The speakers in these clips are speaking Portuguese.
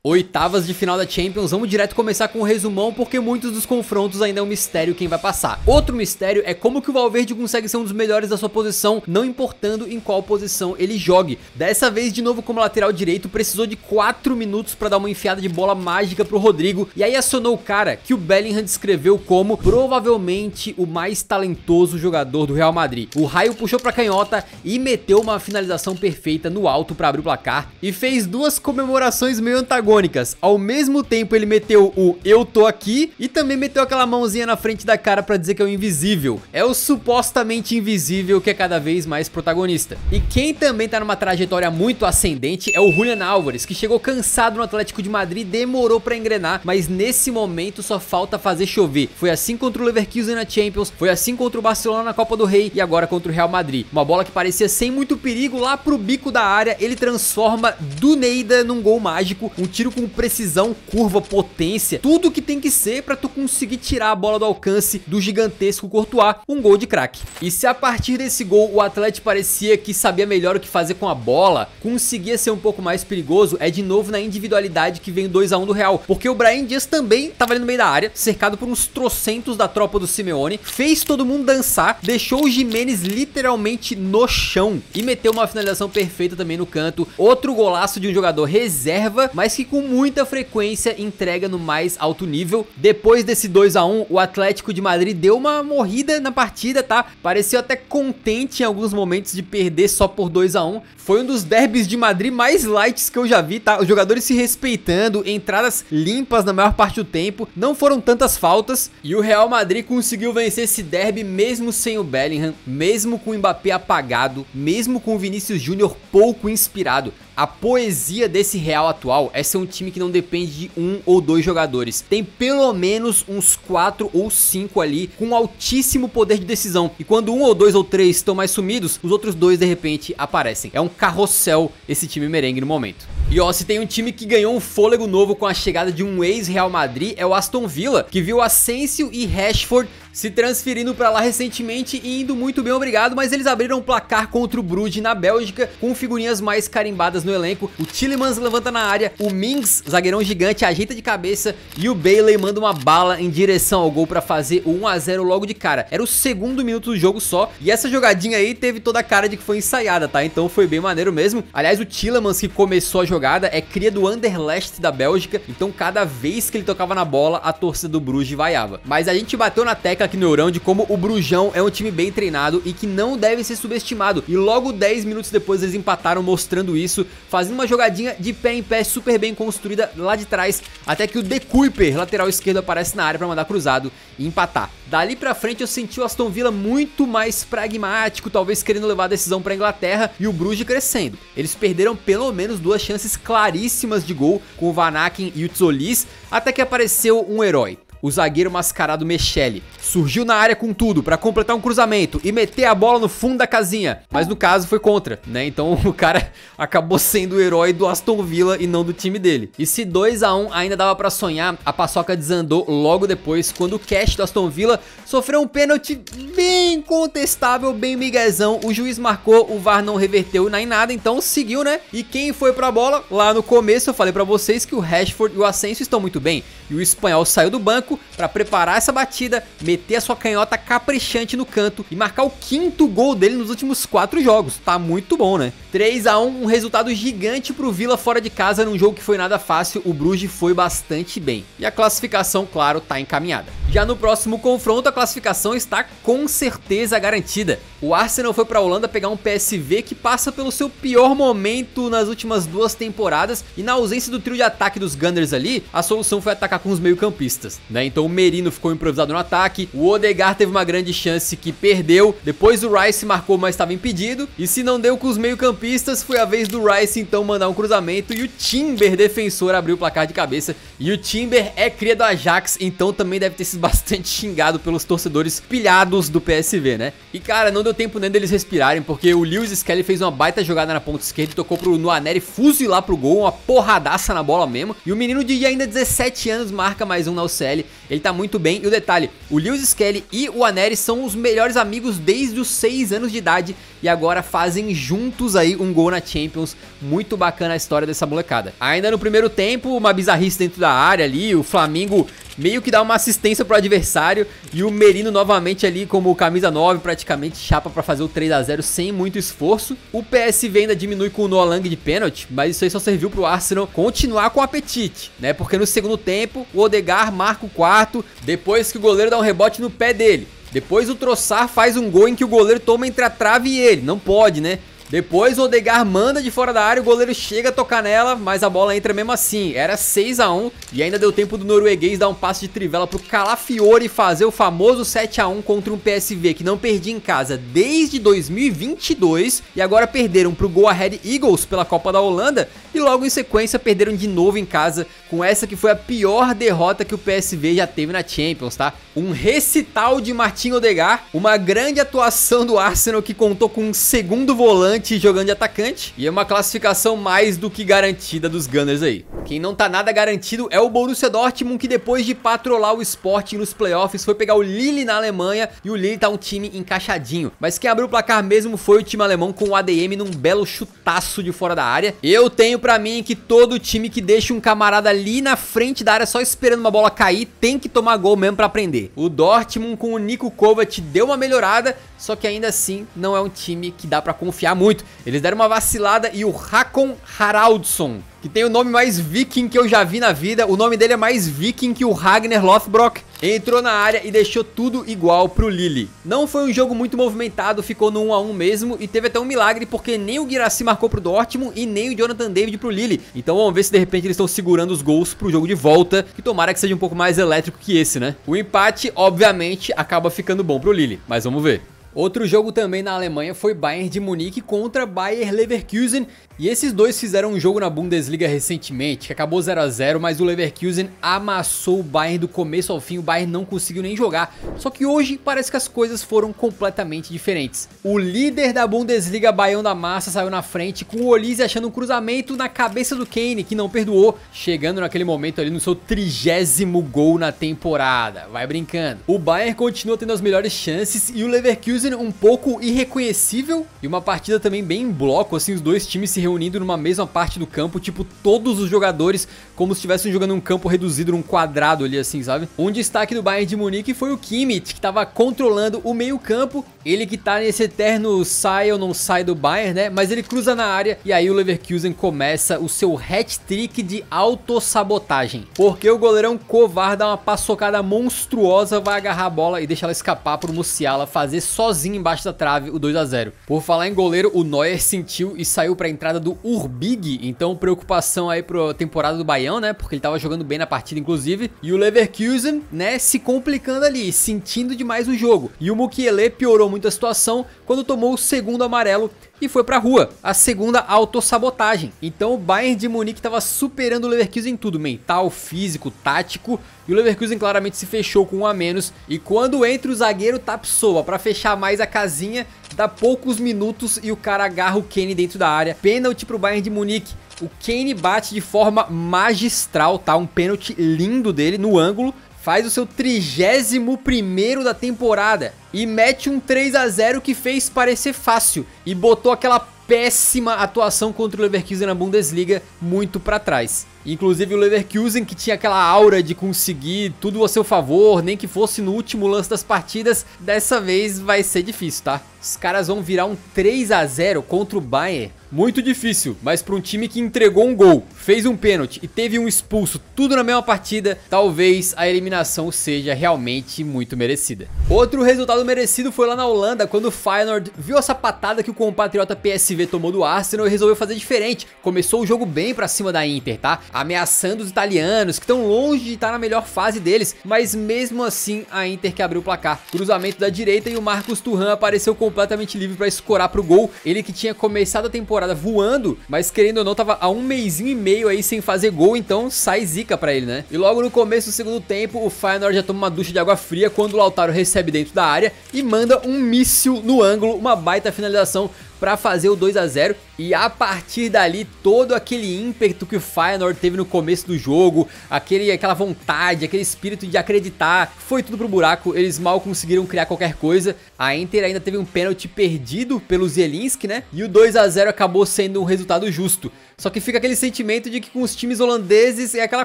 Oitavas de final da Champions, vamos direto começar com o resumão, porque muitos dos confrontos ainda é um mistério quem vai passar. Outro mistério é como que o Valverde consegue ser um dos melhores da sua posição, não importando em qual posição ele jogue. Dessa vez, de novo como lateral direito, precisou de 4 minutos para dar uma enfiada de bola mágica pro Rodrigo, e aí acionou o cara que o Bellingham descreveu como provavelmente o mais talentoso jogador do Real Madrid. O raio puxou pra canhota e meteu uma finalização perfeita no alto para abrir o placar, e fez duas comemorações meio antagônicas. Ao mesmo tempo ele meteu o "eu tô aqui" e também meteu aquela mãozinha na frente da cara pra dizer que é o invisível. É o supostamente invisível que é cada vez mais protagonista. E quem também tá numa trajetória muito ascendente é o Julián Álvares, que chegou cansado no Atlético de Madrid, demorou pra engrenar, mas nesse momento só falta fazer chover. Foi assim contra o Leverkusen na Champions, foi assim contra o Barcelona na Copa do Rei e agora contra o Real Madrid. Uma bola que parecia sem muito perigo lá pro bico da área, ele transforma do Neida num gol mágico, um tiro com precisão, curva, potência, tudo que tem que ser pra tu conseguir tirar a bola do alcance do gigantesco Courtois, um gol de craque. E se a partir desse gol o Atlético parecia que sabia melhor o que fazer com a bola, conseguia ser um pouco mais perigoso, é de novo na individualidade que vem o 2 a 1 do Real, porque o Brahim Dias também tava ali no meio da área, cercado por uns trocentos da tropa do Simeone, fez todo mundo dançar, deixou o Giménez literalmente no chão e meteu uma finalização perfeita também no canto. Outro golaço de um jogador reserva, mas que com muita frequência entrega no mais alto nível. Depois desse 2 a 1, o Atlético de Madrid deu uma morrida na partida, tá? Pareceu até contente em alguns momentos de perder só por 2 a 1. Foi um dos derbys de Madrid mais lights que eu já vi, tá? Os jogadores se respeitando, entradas limpas na maior parte do tempo, não foram tantas faltas, e o Real Madrid conseguiu vencer esse derby mesmo sem o Bellingham, mesmo com o Mbappé apagado, mesmo com o Vinícius Júnior pouco inspirado. A poesia desse Real atual é ser um time que não depende de um ou dois jogadores. Tem pelo menos uns 4 ou 5 ali com altíssimo poder de decisão. E quando um ou dois ou três estão mais sumidos, os outros dois de repente aparecem. É um carrossel esse time merengue no momento. E ó, se tem um time que ganhou um fôlego novo com a chegada de um ex-Real Madrid, é o Aston Villa, que viu Asensio e Rashford se transferindo pra lá recentemente e indo muito bem, obrigado, mas eles abriram um placar contra o Bruges na Bélgica, com figurinhas mais carimbadas no elenco. O Tielemans levanta na área, o Mings, zagueirão gigante, ajeita de cabeça e o Bailey manda uma bala em direção ao gol pra fazer o 1 a 0 logo de cara. Era o segundo minuto do jogo só, e essa jogadinha aí teve toda a cara de que foi ensaiada, tá? Então foi bem maneiro mesmo. Aliás, o Tielemans que começou a jogada é cria do Anderlecht da Bélgica, então cada vez que ele tocava na bola, a torcida do Bruges vaiava. Mas a gente bateu na tecla aqui no Eurão de como o Brujão é um time bem treinado e que não deve ser subestimado, e logo 10 minutos depois eles empataram mostrando isso, fazendo uma jogadinha de pé em pé super bem construída lá de trás, até que o De Kuyper, lateral esquerdo, aparece na área pra mandar cruzado e empatar. Dali pra frente eu senti o Aston Villa muito mais pragmático, talvez querendo levar a decisão pra Inglaterra, e o Bruges crescendo. Eles perderam pelo menos 2 chances claríssimas de gol com o Van Aken e o Tzolis, até que apareceu um herói. O zagueiro mascarado Mechele surgiu na área com tudo pra completar um cruzamento e meter a bola no fundo da casinha, mas no caso foi contra, né? Então o cara acabou sendo o herói do Aston Villa e não do time dele. E se 2 a 1 ainda dava pra sonhar, a paçoca desandou logo depois, quando o Cash do Aston Villa sofreu um pênalti bem contestável, bem miguezão. O juiz marcou, o VAR não reverteu nem nada, então seguiu, né? E quem foi pra bola? Lá no começo eu falei pra vocês que o Rashford e o Asensio estão muito bem, e o espanhol saiu do banco para preparar essa batida, meter a sua canhota caprichante no canto e marcar o 5º gol dele nos últimos 4 jogos. Tá muito bom, né? 3 a 1, um resultado gigante pro Villa fora de casa num jogo que foi nada fácil. O Bruges foi bastante bem. E a classificação, claro, tá encaminhada. Já no próximo confronto, a classificação está com certeza garantida. O Arsenal foi pra Holanda pegar um PSV que passa pelo seu pior momento nas últimas 2 temporadas, e na ausência do trio de ataque dos Gunners ali, a solução foi atacar com os meio-campistas, né? Então o Merino ficou improvisado no ataque, o Odegaard teve uma grande chance que perdeu, depois o Rice marcou, mas estava impedido, e se não deu com os meio-campistas, foi a vez do Rice então mandar um cruzamento, e o Timber, defensor, abriu o placar de cabeça. E o Timber é cria do Ajax, então também deve ter sido vezes bastante xingado pelos torcedores pilhados do PSV, né? E cara, não deu tempo nem deles respirarem, porque o Lewis Skelly fez uma baita jogada na ponta esquerda e tocou pro Nwaneri fuzilar pro gol, uma porradaça na bola mesmo. E o menino de ainda 17 anos marca mais um na UCL, ele tá muito bem. E o detalhe, o Lewis Skelly e o Nwaneri são os melhores amigos desde os 6 anos de idade e agora fazem juntos aí um gol na Champions. Muito bacana a história dessa molecada. Ainda no primeiro tempo, uma bizarrice dentro da área ali, o Flamengo meio que dá uma assistência pro adversário e o Merino novamente ali como camisa 9, praticamente chapa pra fazer o 3 a 0 sem muito esforço. O PSV ainda diminui com o Noah Lang de pênalti, mas isso aí só serviu pro Arsenal continuar com o apetite, né? Porque no segundo tempo, o Odegaard marca o quarto, depois que o goleiro dá um rebote no pé dele. Depois o Trossard faz um gol em que o goleiro toma entre a trave e ele, não pode, né? Depois o Odegaard manda de fora da área, o goleiro chega a tocar nela, mas a bola entra mesmo assim. Era 6 a 1 e ainda deu tempo do norueguês dar um passe de trivela pro Calafiori fazer o famoso 7 a 1 contra um PSV que não perdia em casa desde 2022 e agora perderam pro Go Ahead Eagles pela Copa da Holanda e logo em sequência perderam de novo em casa com essa que foi a pior derrota que o PSV já teve na Champions, tá? Um recital de Martin Odegaard, uma grande atuação do Arsenal que contou com um segundo volante jogando de atacante e é uma classificação mais do que garantida dos Gunners aí. Quem não tá nada garantido é o Borussia Dortmund, que depois de patrolar o Sporting nos playoffs foi pegar o Lille na Alemanha e o Lille tá um time encaixadinho, mas quem abriu o placar mesmo foi o time alemão com o ADM num belo chutaço de fora da área. Eu tenho pra mim que todo time que deixa um camarada ali na frente da área só esperando uma bola cair tem que tomar gol mesmo pra aprender. O Dortmund com o Niko Kovac deu uma melhorada, só que ainda assim não é um time que dá pra confiar muito. Eles deram uma vacilada e o Hakon Haraldsson, que tem o nome mais viking que eu já vi na vida, o nome dele é mais viking que o Ragnar Lothbrok, entrou na área e deixou tudo igual pro Lille. Não foi um jogo muito movimentado, ficou no 1 a 1 mesmo e teve até um milagre porque nem o Guirassy marcou pro Dortmund e nem o Jonathan David pro Lille. Então vamos ver se de repente eles estão segurando os gols pro jogo de volta, que tomara que seja um pouco mais elétrico que esse, né? O empate, obviamente, acaba ficando bom pro Lille, mas vamos ver. Outro jogo também na Alemanha foi Bayern de Munique contra Bayer Leverkusen. E esses dois fizeram um jogo na Bundesliga recentemente, que acabou 0 a 0, mas o Leverkusen amassou o Bayern do começo ao fim, o Bayern não conseguiu nem jogar. Só que hoje parece que as coisas foram completamente diferentes. O líder da Bundesliga, Baião da Massa, saiu na frente com o Olise achando um cruzamento na cabeça do Kane, que não perdoou, chegando naquele momento ali no seu 30º gol na temporada. Vai brincando. O Bayern continua tendo as melhores chances e o Leverkusen um pouco irreconhecível, e uma partida também bem em bloco, assim, os dois times se reunindo numa mesma parte do campo, tipo, todos os jogadores como se estivessem jogando um campo reduzido num quadrado ali, assim, sabe? Um destaque do Bayern de Munique foi o Kimmich, que tava controlando o meio campo, ele que tá nesse eterno sai ou não sai do Bayern, né? Mas ele cruza na área e aí o Leverkusen começa o seu hat-trick de autossabotagem, porque o goleirão Kovar dá uma paçocada monstruosa, vai agarrar a bola e deixa ela escapar pro Musiala fazer sozinho embaixo da trave o 2 a 0. Por falar em goleiro, o Neuer sentiu e saiu pra entrada do Urbig, então preocupação aí pra temporada do Baião, né, porque ele tava jogando bem na partida inclusive, e o Leverkusen, né, se complicando ali, sentindo demais o jogo, e o Mukiele piorou muito a situação quando tomou o segundo amarelo e foi pra rua, a segunda autossabotagem. Então o Bayern de Munique tava superando o Leverkusen em tudo, mental, físico, tático, e o Leverkusen claramente se fechou com um a menos, e quando entra o zagueiro Tapsoba pra fechar mais a casinha, dá poucos minutos e o cara agarra o Kane dentro da área, pênalti pro Bayern de Munique. O Kane bate de forma magistral, tá? Um pênalti lindo dele no ângulo, faz o seu 31º da temporada e mete um 3 a 0 que fez parecer fácil e botou aquela péssima atuação contra o Leverkusen na Bundesliga muito pra trás. Inclusive o Leverkusen, que tinha aquela aura de conseguir tudo a seu favor, nem que fosse no último lance das partidas, dessa vez vai ser difícil, tá? Os caras vão virar um 3 a 0 contra o Bayern. Muito difícil, mas para um time que entregou um gol, fez um pênalti e teve um expulso, tudo na mesma partida, talvez a eliminação seja realmente muito merecida. Outro resultado merecido foi lá na Holanda, quando o Feyenoord viu essa patada que o compatriota PSV tomou do Arsenal e resolveu fazer diferente. Começou o jogo bem pra cima da Inter, tá? ameaçando os italianos, que estão longe de estar na melhor fase deles, mas mesmo assim a Inter que abriu o placar. Cruzamento da direita e o Marcos Thuram apareceu completamente livre para escorar pro gol. Ele que tinha começado a temporada voando, mas querendo ou não tava há um mesinho e meio aí sem fazer gol, então sai zica pra ele, né? E logo no começo do segundo tempo, o Feyenoord já toma uma ducha de água fria quando o Lautaro recebe dentro da área e manda um míssil no ângulo, uma baita finalização para fazer o 2 a 0. E a partir dali, todo aquele ímpeto que o Feyenoord teve no começo do jogo, aquela vontade, aquele espírito de acreditar, foi tudo pro buraco. Eles mal conseguiram criar qualquer coisa. A Inter ainda teve um pênalti perdido pelo Zielinski, né? E o 2 a 0 acabou sendo um resultado justo. Só que fica aquele sentimento de que com os times holandeses é aquela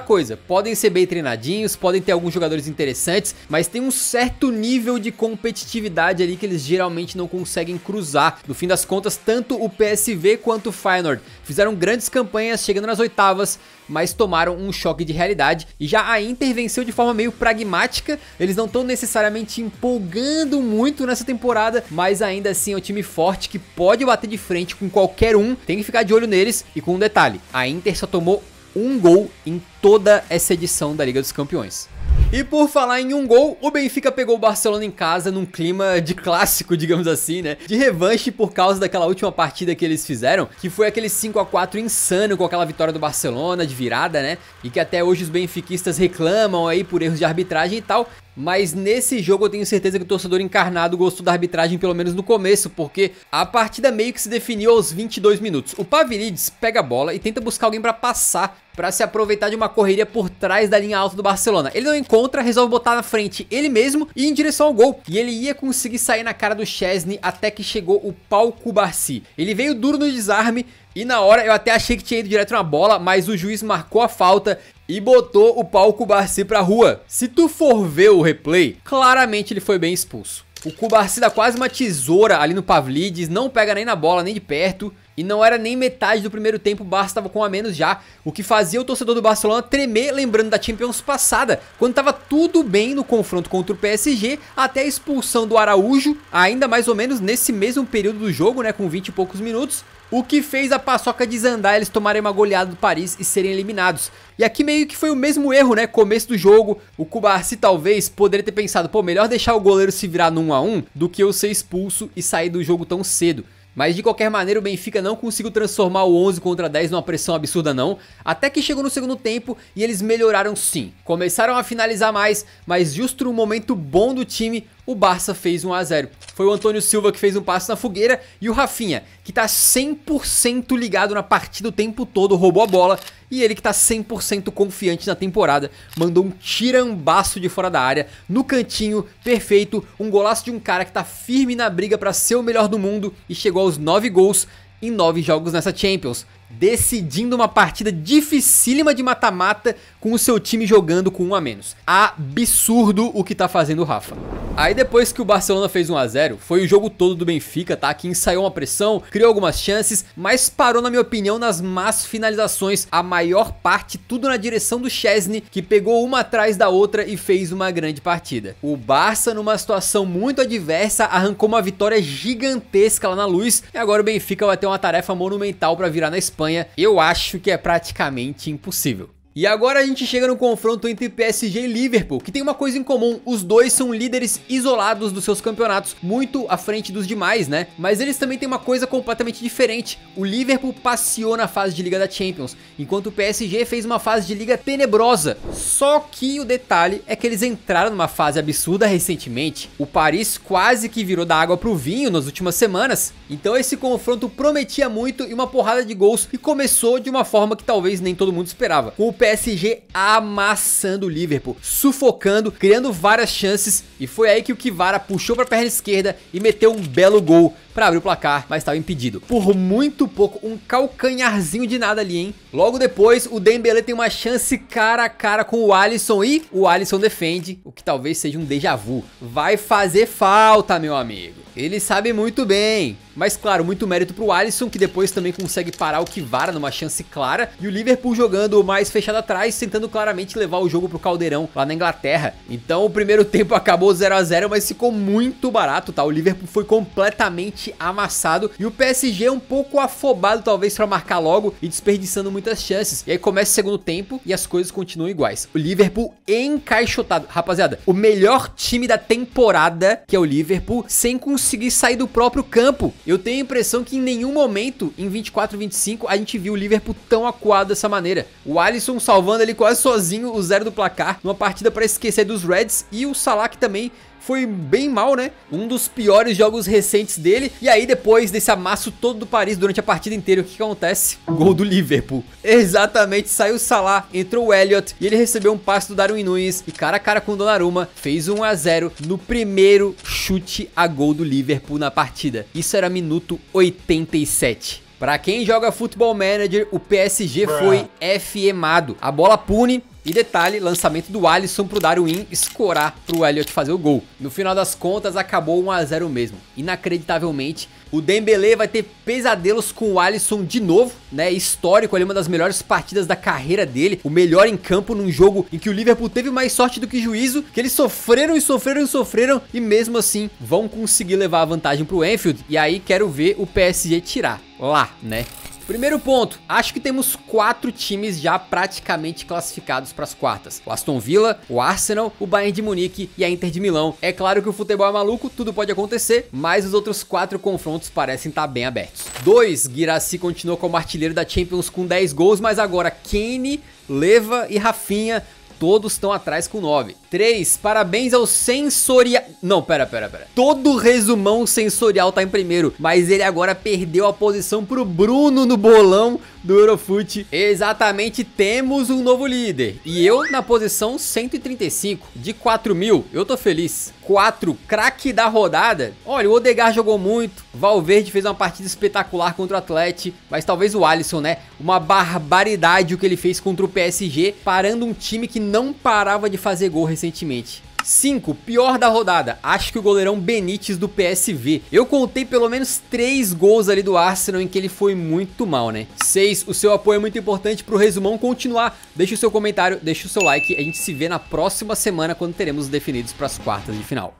coisa, podem ser bem treinadinhos, podem ter alguns jogadores interessantes, mas tem um certo nível de competitividade ali que eles geralmente não conseguem cruzar. No fim das contas, tanto o PSV quanto o Feyenoord fizeram grandes campanhas chegando nas oitavas, mas tomaram um choque de realidade. E já a Inter venceu de forma meio pragmática, eles não estão necessariamente empolgando muito nessa temporada, mas ainda assim é um time forte que pode bater de frente com qualquer um, tem que ficar de olho neles. E com um detalhe, a Inter só tomou um gol em toda essa edição da Liga dos Campeões. E por falar em um gol, o Benfica pegou o Barcelona em casa num clima de clássico, digamos assim, né? De revanche por causa daquela última partida que eles fizeram, que foi aquele 5 a 4 insano com aquela vitória do Barcelona de virada, né? E que até hoje os benfiquistas reclamam aí por erros de arbitragem e tal. Mas nesse jogo eu tenho certeza que o torcedor encarnado gostou da arbitragem, pelo menos no começo, porque a partida meio que se definiu aos 22 minutos. O Pavlidis pega a bola e tenta buscar alguém pra passar, pra se aproveitar de uma correria por trás da linha alta do Barcelona. Ele não encontra, resolve botar na frente ele mesmo e ir em direção ao gol. E ele ia conseguir sair na cara do Szczęsny até que chegou o Pau Cubarsí. Ele veio duro no desarme e na hora eu até achei que tinha ido direto na bola, mas o juiz marcou a falta e botou o Pau Cubarsí pra rua. Se tu for ver o replay, claramente ele foi bem expulso. O Cubarsí dá quase uma tesoura ali no Pavlidis, não pega nem na bola, nem de perto. E não era nem metade do primeiro tempo, o Barça estava com a menos já, o que fazia o torcedor do Barcelona tremer, lembrando da Champions passada, quando estava tudo bem no confronto contra o PSG, até a expulsão do Araújo, ainda mais ou menos nesse mesmo período do jogo, né, com 20 e poucos minutos, o que fez a paçoca desandar, eles tomarem uma goleada do Paris e serem eliminados. E aqui meio que foi o mesmo erro, né, começo do jogo, o Cubarsí talvez poderia ter pensado, pô, melhor deixar o goleiro se virar no 1 a 1 do que eu ser expulso e sair do jogo tão cedo. Mas de qualquer maneira o Benfica não conseguiu transformar o 11 contra 10 numa pressão absurda não, até que chegou no segundo tempo e eles melhoraram sim. Começaram a finalizar mais, mas justo no momento bom do time, o Barça fez 1 a 0. Foi o Antônio Silva que fez um passe na fogueira e o Rafinha, que tá 100% ligado na partida o tempo todo, roubou a bola. E ele que tá 100% confiante na temporada, mandou um tirambaço de fora da área, no cantinho, perfeito, um golaço de um cara que tá firme na briga pra ser o melhor do mundo e chegou aos 9 gols em 9 jogos nessa Champions, decidindo uma partida dificílima de mata-mata com o seu time jogando com 1 a menos. Absurdo o que tá fazendo o Rafa. Aí depois que o Barcelona fez 1 a 0, foi o jogo todo do Benfica, tá? Que ensaiou uma pressão, criou algumas chances, mas parou, na minha opinião, nas más finalizações. A maior parte, tudo na direção do Szczęsny, que pegou uma atrás da outra e fez uma grande partida. O Barça, numa situação muito adversa, arrancou uma vitória gigantesca lá na Luz, e agora o Benfica vai ter uma tarefa monumental pra virar na Espanha. Eu acho que é praticamente impossível. E agora a gente chega no confronto entre PSG e Liverpool, que tem uma coisa em comum, os dois são líderes isolados dos seus campeonatos, muito à frente dos demais, né? Mas eles também têm uma coisa completamente diferente, o Liverpool passeou na fase de Liga da Champions, enquanto o PSG fez uma fase de Liga tenebrosa. Só que o detalhe é que eles entraram numa fase absurda recentemente, o Paris quase que virou da água pro vinho nas últimas semanas, então esse confronto prometia muito e uma porrada de gols, e começou de uma forma que talvez nem todo mundo esperava, com o PSG amassando o Liverpool, sufocando, criando várias chances, e foi aí que o Kvara puxou para a perna esquerda e meteu um belo gol para abrir o placar, mas estava impedido. Por muito pouco, um calcanharzinho de nada ali, hein? Logo depois, o Dembélé tem uma chance cara a cara com o Alisson e o Alisson defende, o que talvez seja um déjà vu. Vai fazer falta, meu amigo. Ele sabe muito bem. Mas claro, muito mérito pro Alisson, que depois também consegue parar o Kvara numa chance clara. E o Liverpool jogando mais fechado atrás, tentando claramente levar o jogo pro caldeirão lá na Inglaterra. Então o primeiro tempo acabou 0 a 0, mas ficou muito barato, tá? O Liverpool foi completamente totalmente amassado e o PSG é um pouco afobado talvez pra marcar logo e desperdiçando muitas chances. E aí começa o segundo tempo e as coisas continuam iguais. O Liverpool encaixotado. Rapaziada, o melhor time da temporada, que é o Liverpool, sem conseguir sair do próprio campo. Eu tenho a impressão que em nenhum momento, em 24, 25, a gente viu o Liverpool tão acuado dessa maneira. O Alisson salvando ali quase sozinho o 0 do placar, numa partida pra esquecer dos Reds, e o Salah que também foi bem mal, né? Um dos piores jogos recentes dele. E aí depois desse amasso todo do Paris durante a partida inteira, o que acontece? Gol do Liverpool. Exatamente, saiu o Salah, entrou o Elliott e ele recebeu um passe do Darwin Núñez e cara a cara com o Donnarumma fez 1 a 0 no primeiro chute a gol do Liverpool na partida. Isso era minuto 87. Pra quem joga Football Manager, o PSG foi FMado. A bola pune. E detalhe, lançamento do Alisson pro Darwin escorar pro Elliott fazer o gol. No final das contas, acabou 1 a 0 mesmo. Inacreditavelmente, o Dembélé vai ter pesadelos com o Alisson de novo, né? Histórico ali, uma das melhores partidas da carreira dele. O melhor em campo num jogo em que o Liverpool teve mais sorte do que juízo, que eles sofreram e sofreram e sofreram e mesmo assim vão conseguir levar a vantagem pro Anfield. E aí quero ver o PSG tirar lá, né? Primeiro ponto, acho que temos 4 times já praticamente classificados para as quartas. O Aston Villa, o Arsenal, o Bayern de Munique e a Inter de Milão. É claro que o futebol é maluco, tudo pode acontecer, mas os outros 4 confrontos parecem estar bem abertos. 2, Guirassy continuou como artilheiro da Champions com 10 gols, mas agora Kane, Leva e Rafinha todos estão atrás com 9. 3, parabéns ao sensorial... Não, pera. Todo resumão sensorial tá em primeiro, mas ele agora perdeu a posição pro Bruno no bolão do Eurofoot. Exatamente, temos um novo líder. E eu na posição 135, de 4.000, eu tô feliz. 4, craque da rodada. Olha, o Odegaard jogou muito, Valverde fez uma partida espetacular contra o Atlético, mas talvez o Alisson, né? Uma barbaridade o que ele fez contra o PSG, parando um time que não parava de fazer gol recentemente. 5, pior da rodada, acho que o goleirão Benítez do PSV. Eu contei pelo menos 3 gols ali do Arsenal em que ele foi muito mal, né? 6, o seu apoio é muito importante pro resumão continuar. Deixa o seu comentário, deixa o seu like, a gente se vê na próxima semana quando teremos os definidos para as quartas de final.